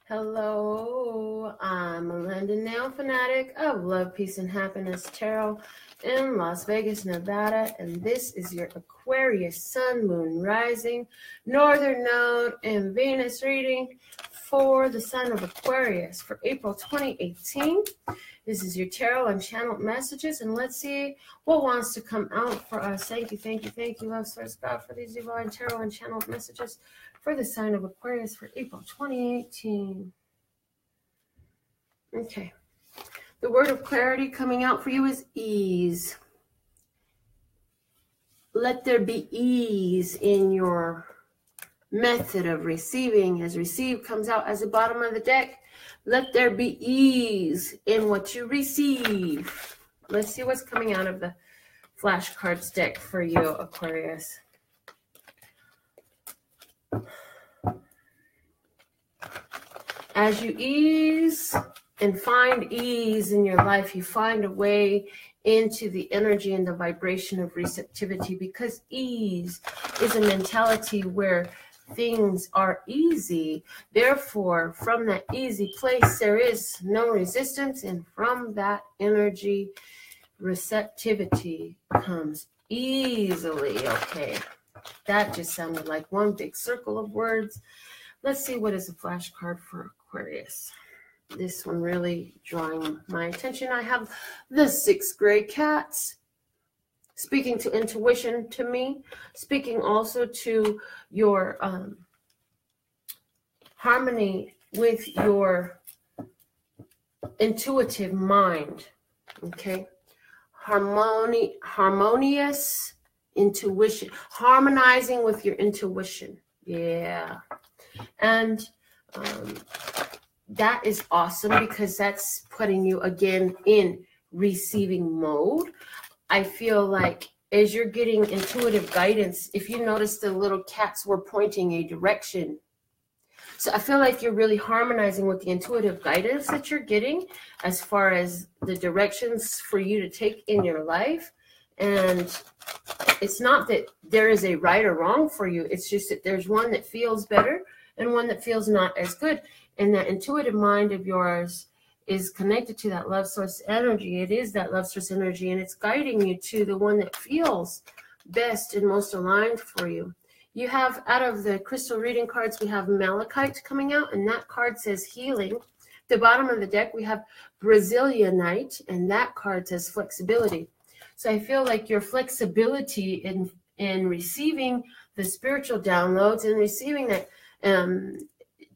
Hello, I'm Melinda, NailFanatic of Love, Peace, and Happiness Tarot in Las Vegas, Nevada. And this is your Aquarius Sun, Moon, Rising, Northern Node, and Venus reading for the sign of Aquarius for April 2018. This is your tarot and channeled messages, and let's see what wants to come out for us. Thank you, love source God, for these divine tarot and channeled messages for the sign of Aquarius for April 2018. Okay. The word of clarity coming out for you is ease. Let there be ease in your method of receiving. As receive comes out as the bottom of the deck, let there be ease in what you receive. Let's see what's coming out of the flashcards deck for you, Aquarius. As you ease and find ease in your life, you find a way into the energy and the vibration of receptivity, because ease is a mentality where things are easy. Therefore, from that easy place, there is no resistance. And from that energy, receptivity comes easily. Okay, that just sounded like one big circle of words. Let's see what is a flashcard for Aquarius. This one really drawing my attention. I have the 6 gray cats, speaking to intuition to me, speaking also to your harmony with your intuitive mind. Okay, harmonious intuition, harmonizing with your intuition. Yeah. And that is awesome, because that's putting you again in receiving mode. I feel like as you're getting intuitive guidance, if you notice, the little cats were pointing a direction. So I feel like you're really harmonizing with the intuitive guidance that you're getting as far as the directions for you to take in your life. And it's not that there is a right or wrong for you. It's just that there's one that feels better and one that feels not as good. And that intuitive mind of yours is connected to that love source energy. It is that love source energy, and it's guiding you to the one that feels best and most aligned for you. You have, out of the crystal reading cards, we have Malachite coming out, and that card says healing. The bottom of the deck, we have Brazilianite, and that card says flexibility. So I feel like your flexibility in receiving the spiritual downloads and receiving that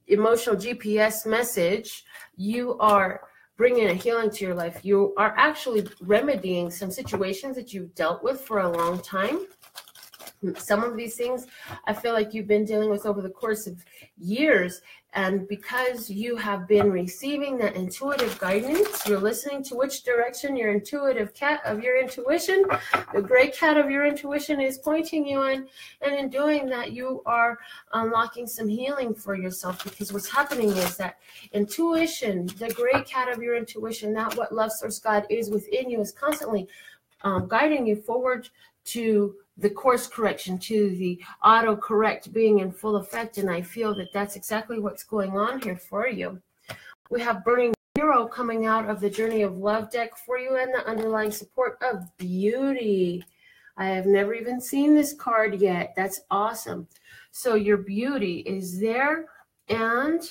emotional GPS message, you are bringing a healing to your life. You are actually remedying some situations that you've dealt with for a long time. Some of these things I feel like you've been dealing with over the course of years. And because you have been receiving that intuitive guidance, you're listening to which direction your intuitive cat of your intuition, the gray cat of your intuition, is pointing you in. And in doing that, you are unlocking some healing for yourself, because what's happening is that intuition, the gray cat of your intuition, that what love source God is within you, is constantly guiding you forward to the course correction, to the auto-correct being in full effect. And I feel that that's exactly what's going on here for you. We have Burning Hero coming out of the Journey of Love deck for you, and the underlying support of beauty. I have never even seen this card yet. That's awesome. So your beauty is there, and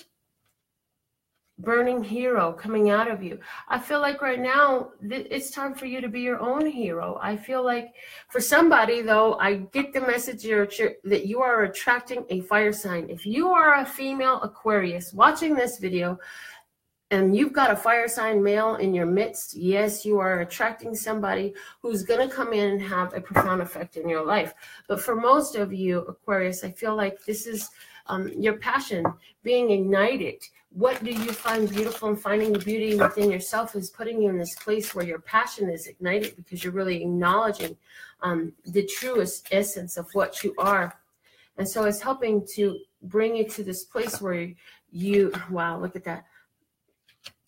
Burning Hero coming out of you. I feel like right now it's time for you to be your own hero. I feel like for somebody, though, I get the message that you are attracting a fire sign. If you are a female Aquarius watching this video and you've got a fire sign male in your midst, yes, you are attracting somebody who's going to come in and have a profound effect in your life. But for most of you, Aquarius, I feel like this is your passion being ignited. What do you find beautiful? And finding the beauty within yourself is putting you in this place where your passion is ignited, because you're really acknowledging the truest essence of what you are. And so it's helping to bring you to this place where you, wow, look at that,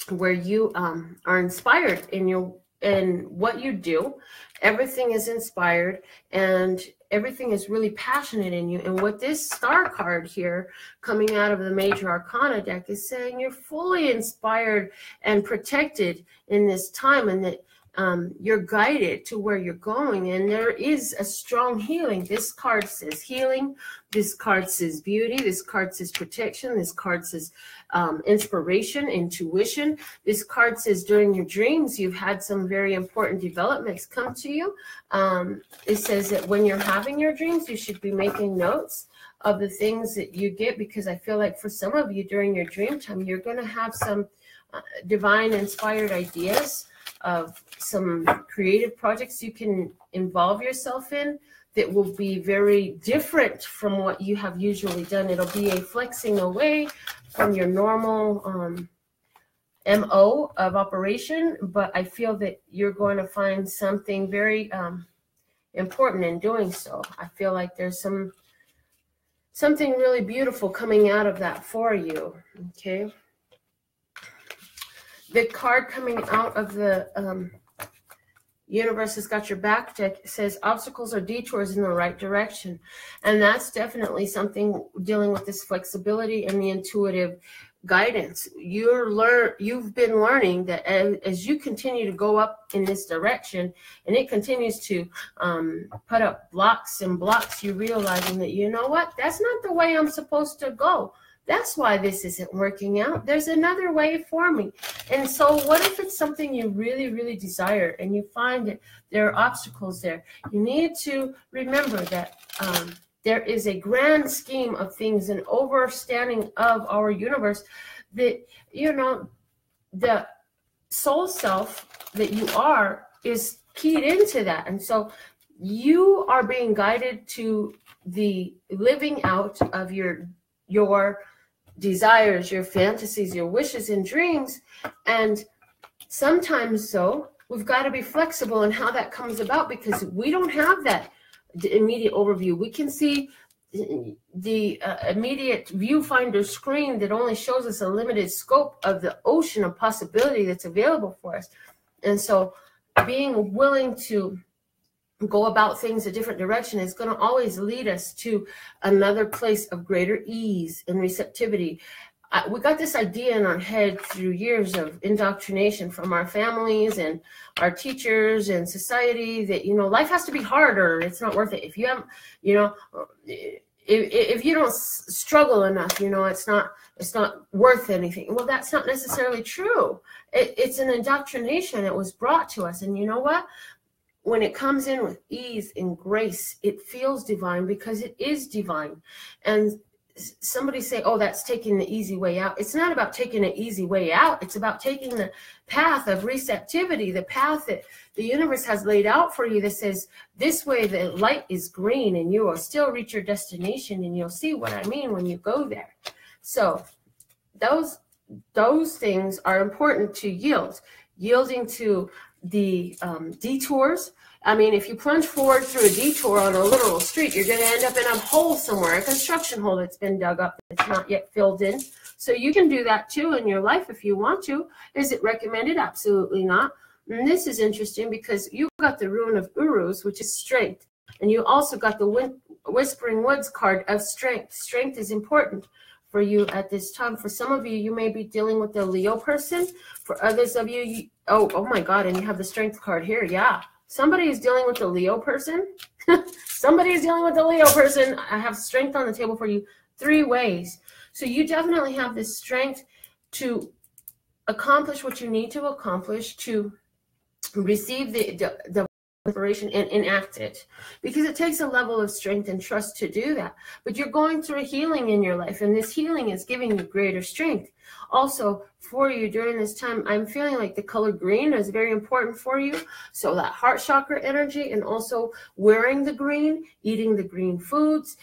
where you are inspired in your in what you do. Everything is inspired and everything is really passionate in you. And what this star card here coming out of the major arcana deck is saying, you're fully inspired and protected in this time, and that you're guided to where you're going, and there is a strong healing. This card says healing. This card says beauty. This card says protection. This card says inspiration, intuition. This card says during your dreams, you've had some very important developments come to you. It says that when you're having your dreams, you should be making notes of the things that you get, because I feel like for some of you during your dream time, you're going to have some divine inspired ideas of some creative projects you can involve yourself in that will be very different from what you have usually done. It'll be a flexing away from your normal MO of operation, but I feel that you're going to find something very important in doing so. I feel like there's something really beautiful coming out of that for you, okay? The card coming out of the universe has got your back deck. It says obstacles or detours in the right direction. And that's definitely something dealing with this flexibility and the intuitive guidance. You've been learning that as you continue to go up in this direction and it continues to put up blocks and blocks, you're realizing that, you know what, that's not the way I'm supposed to go. That's why this isn't working out. There's another way for me. And so what if it's something you really, really desire and you find that there are obstacles there? You need to remember that there is a grand scheme of things, an overstanding of our universe, that, you know, the soul self that you are is keyed into that. And so you are being guided to the living out of your desires, your fantasies, your wishes and dreams. And sometimes we've got to be flexible in how that comes about, because we don't have that immediate overview. We can see the immediate viewfinder screen that only shows us a limited scope of the ocean of possibility that's available for us. And so being willing to go about things a different direction is going to always lead us to another place of greater ease and receptivity. We got this idea in our head through years of indoctrination from our families and our teachers and society that, you know, life has to be harder. It's not worth it. If you have, you know, if you don't struggle enough, you know, it's not worth anything. Well, that's not necessarily true. It's an indoctrination that was brought to us. And you know what? When it comes in with ease and grace, it feels divine because it is divine. And somebody say, oh, that's taking the easy way out. It's not about taking an easy way out. It's about taking the path of receptivity, the path that the universe has laid out for you that says, this way the light is green and you will still reach your destination, and you'll see what I mean when you go there. So those things are important to yielding to the detours. I mean, if you plunge forward through a detour on a literal street, you're going to end up in a hole somewhere, a construction hole that's been dug up that's not yet filled in. So you can do that too in your life if you want to. Is it recommended? Absolutely not. And this is interesting because you got the rune of Uruz, which is strength. And you also got the Whispering Woods card of strength. Strength is important for you at this time. For some of you, you may be dealing with a Leo person. For others of you, oh my God, and you have the strength card here. Yeah. Somebody is dealing with a Leo person. Somebody is dealing with a Leo person. I have strength on the table for you 3 ways. So you definitely have this strength to accomplish what you need to accomplish, to receive the inspiration and enact it, because it takes a level of strength and trust to do that. But you're going through a healing in your life, and this healing is giving you greater strength. Also, for you during this time, I'm feeling like the color green is very important for you. So that heart chakra energy, and also wearing the green, eating the green foods.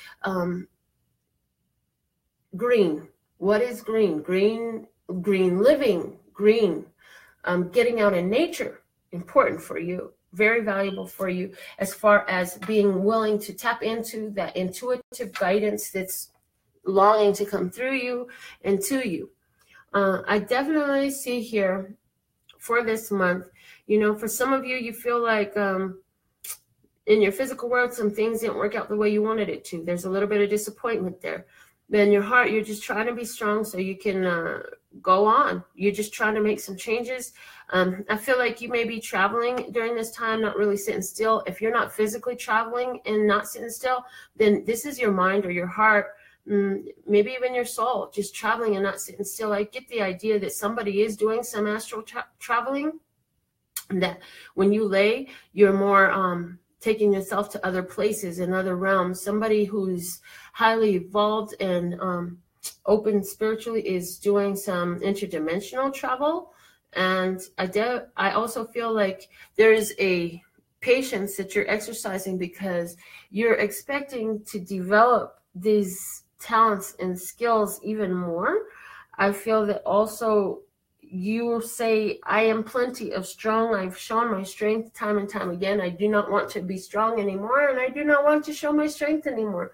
Green. What is green? Green living, green. Getting out in nature, important for you. Very valuable for you as far as being willing to tap into that intuitive guidance that's longing to come through you and to you. I definitely see here for this month, You know, for some of you, you feel like in your physical world, some things didn't work out the way you wanted it to. There's a little bit of disappointment there. Then your heart, you're just trying to be strong so you can go on. You're just trying to make some changes. I feel like you may be traveling during this time, not really sitting still. If you're not physically traveling and not sitting still, then this is your mind or your heart, maybe even your soul, just traveling and not sitting still. I get the idea that somebody is doing some astral traveling, that when you lay, you're more taking yourself to other places and other realms. Somebody who's highly evolved and open spiritually is doing some interdimensional travel. And I also feel like there is a patience that you're exercising because you're expecting to develop these talents and skills even more. I feel that also you say, I am plenty of strong. I've shown my strength time and time again. I do not want to be strong anymore, and I do not want to show my strength anymore.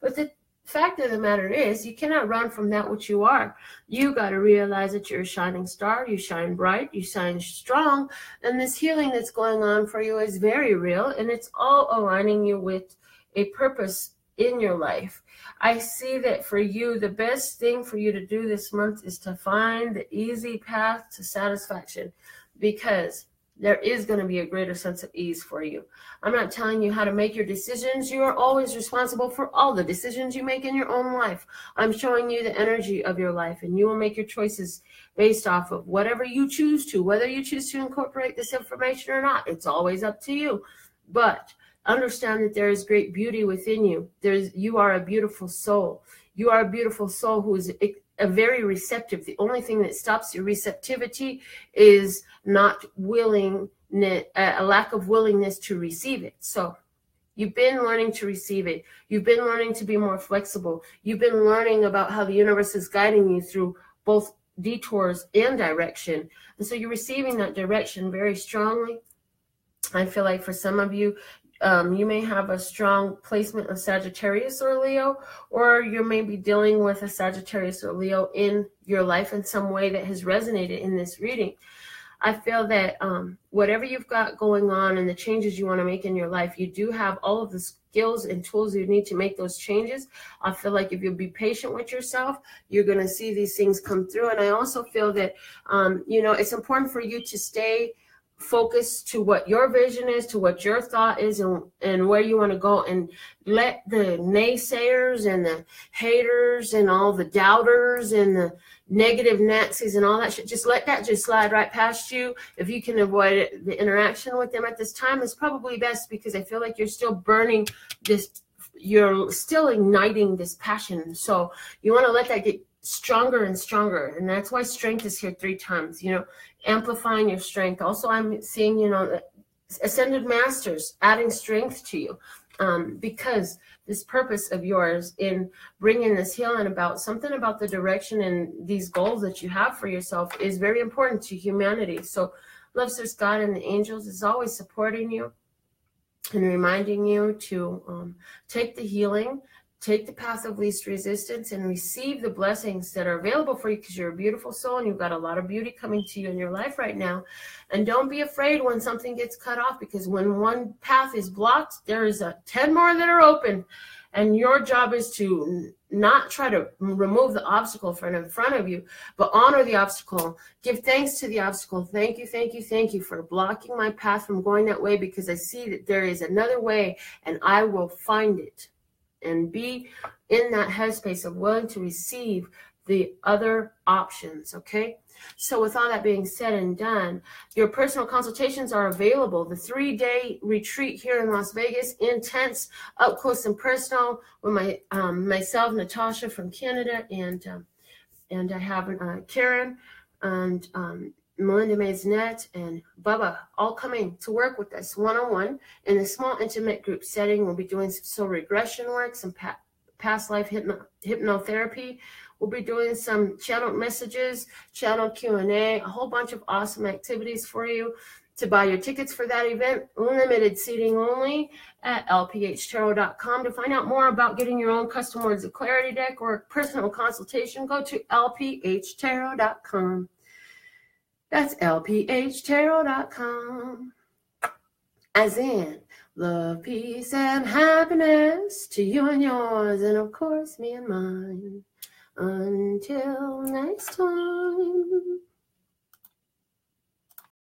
But the fact of the matter is, you cannot run from that which you are. You got to realize that you're a shining star. You shine bright. You shine strong. And this healing that's going on for you is very real, and it's all aligning you with a purpose in your life. I see that for you, the best thing for you to do this month is to find the easy path to satisfaction, because there is going to be a greater sense of ease for you. I'm not telling you how to make your decisions. You are always responsible for all the decisions you make in your own life. I'm showing you the energy of your life, and you will make your choices based off of whatever you choose to, whether you choose to incorporate this information or not. It's always up to you. But understand that there is great beauty within you. You are a beautiful soul. You are a beautiful soul who is a very receptive. The only thing that stops your receptivity is not willingness, a lack of willingness to receive it. So you've been learning to receive it. You've been learning to be more flexible. You've been learning about how the universe is guiding you through both detours and direction. And so you're receiving that direction very strongly. I feel like for some of you, you may have a strong placement of Sagittarius or Leo, or you may be dealing with a Sagittarius or Leo in your life in some way that has resonated in this reading. I feel that whatever you've got going on and the changes you want to make in your life, you do have all of the skills and tools you need to make those changes. I feel like if you'll be patient with yourself, you're going to see these things come through. And I also feel that, it's important for you to stay focus to what your vision is, to what your thought is, and where you want to go, and let the naysayers and the haters and all the doubters and the negative Nazis and all that shit, just let that just slide right past you. If you can avoid the interaction with them at this time, it's probably best, because I feel like you're still burning this, you're still igniting this passion. So you want to let that get stronger and stronger. And that's why strength is here 3 times, amplifying your strength. Also, I'm seeing, ascended masters adding strength to you, because this purpose of yours in bringing this healing about, something about the direction and these goals that you have for yourself is very important to humanity. So Love Source God and the angels is always supporting you and reminding you to take the healing, take the path of least resistance, and receive the blessings that are available for you, because you're a beautiful soul and you've got a lot of beauty coming to you in your life right now. And don't be afraid when something gets cut off, because when one path is blocked, there is 10 more that are open. And your job is to not try to remove the obstacle from in front of you, but honor the obstacle. Give thanks to the obstacle. Thank you, thank you, thank you for blocking my path from going that way, because I see that there is another way, and I will find it. And be in that headspace of willing to receive the other options, okay? So with all that being said and done, your personal consultations are available. The 3-day retreat here in Las Vegas, intense, up close and personal, with myself, Natasha from Canada, and I have Karen and Melinda Maisonette and Bubba, all coming to work with us one-on-one in a small intimate group setting. We'll be doing some soul regression work, some past life hypnotherapy. We'll be doing some channeled messages, channeled Q&A, a whole bunch of awesome activities for you. To buy your tickets for that event, limited seating only, at LPHtarot.com. To find out more about getting your own custom Words of Clarity deck or personal consultation, go to LPHtarot.com. That's LPHtarot.com. As in, love, peace, and happiness to you and yours, and of course, me and mine. Until next time.